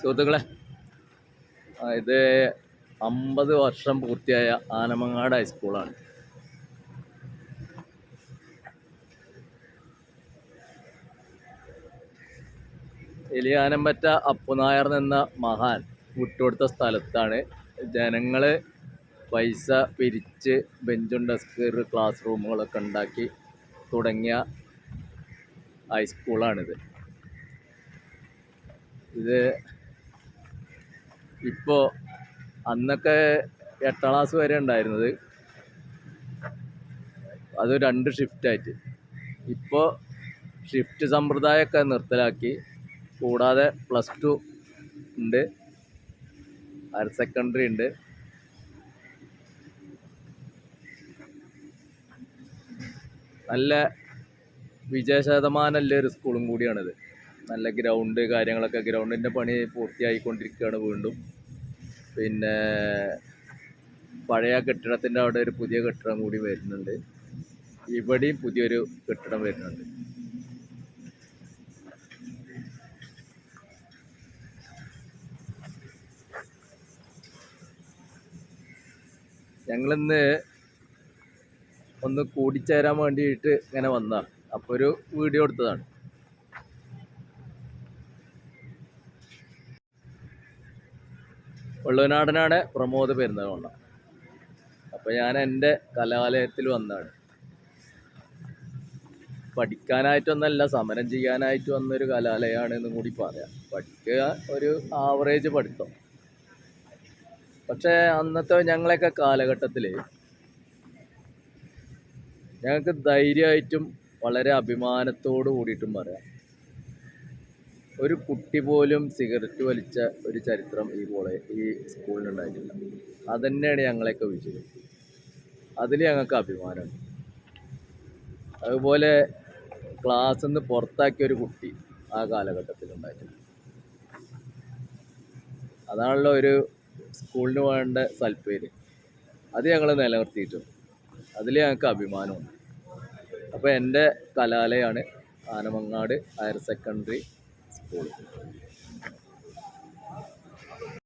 സുഹൃത്തുക്കളെ, ഇത് 50 വർഷം പൂർത്തിയായ ആനമങ്ങാട് ഹൈസ്കൂളാണ്. എലിയാനമ്പറ്റ അപ്പുനായർ എന്ന മഹാൻ വിട്ടുകൊടുത്ത സ്ഥലത്താണ് ജനങ്ങൾ പൈസ പിരിച്ച് ബെഞ്ചും ഡെസ്ക് ക്ലാസ് റൂമുകളൊക്കെ ഉണ്ടാക്കി തുടങ്ങിയ ഹൈസ്കൂളാണിത്. ഇത് ഇപ്പോൾ അന്നൊക്കെ 8ാം ക്ലാസ് വരെ ഉണ്ടായിരുന്നത്, അത് 2 ഷിഫ്റ്റായിട്ട്. ഇപ്പോൾ ഷിഫ്റ്റ് സമ്പ്രദായമൊക്കെ നിർത്തലാക്കി, കൂടാതെ +2 ഉണ്ട്, ഹയർ സെക്കൻഡറി ഉണ്ട്. നല്ല വിജയശതമാനമുള്ള ഒരു സ്കൂളും കൂടിയാണിത്. നല്ല ഗ്രൗണ്ട് കാര്യങ്ങളൊക്കെ, ഗ്രൗണ്ടിൻ്റെ പണി പൂർത്തിയായിക്കൊണ്ടിരിക്കുകയാണ് വീണ്ടും. പിന്നെ പഴയ കെട്ടിടത്തിൻ്റെ അവിടെ ഒരു പുതിയ കെട്ടിടം കൂടി വരുന്നുണ്ട്. ഇവിടെയും പുതിയൊരു കെട്ടിടം വരുന്നുണ്ട്. ഞങ്ങളിന്ന് ഒന്ന് കൂടിച്ചേരാൻ വേണ്ടിയിട്ട് ഇങ്ങനെ വന്നതാണ്. അപ്പോൾ ഒരു വീഡിയോ എടുത്തതാണ്. വള്ളുവനാടനാണ് പ്രമോദ് പെരുന്തൽമണ്ണ. അപ്പോൾ ഞാൻ എൻ്റെ കലാലയത്തിൽ വന്നതാണ്. പഠിക്കാനായിട്ടൊന്നല്ല, സമരം ചെയ്യാനായിട്ട് വന്നൊരു കലാലയമാണെന്നും കൂടി പറയാം. പഠിക്കുക ഒരു ആവറേജ് പഠിത്തം. പക്ഷേ അന്നത്തെ ഞങ്ങളെയൊക്കെ കാലഘട്ടത്തിൽ ഞങ്ങൾക്ക് ധൈര്യമായിട്ടും വളരെ അഭിമാനത്തോടു കൂടിയിട്ടും പറയാം, ഒരു കുട്ടി പോലും സിഗരറ്റ് വലിച്ച ഒരു ചരിത്രം ഈ സ്കൂളിനുണ്ടായിട്ടില്ല. അതുതന്നെയാണ് ഞങ്ങളെയൊക്കെ വിജയം. അതിൽ ഞങ്ങൾക്ക് അഭിമാനമുണ്ട്. അതുപോലെ ക്ലാസ്സിൽ നിന്ന് പുറത്താക്കിയ ഒരു കുട്ടി ആ കാലഘട്ടത്തിൽ ഉണ്ടായിട്ടില്ല. അതാണല്ലോ ഒരു സ്കൂളിന് വേണ്ട സൽപ്പേര്. അത് ഞങ്ങൾ നിലനിർത്തിയിട്ടുണ്ട്. അതിൽ ഞങ്ങൾക്ക് അഭിമാനമുണ്ട്. അപ്പോൾ എൻ്റെ കലാലയമാണ് ആനമങ്ങാട് ഹയർ സെക്കൻഡറി സ്കൂൾ.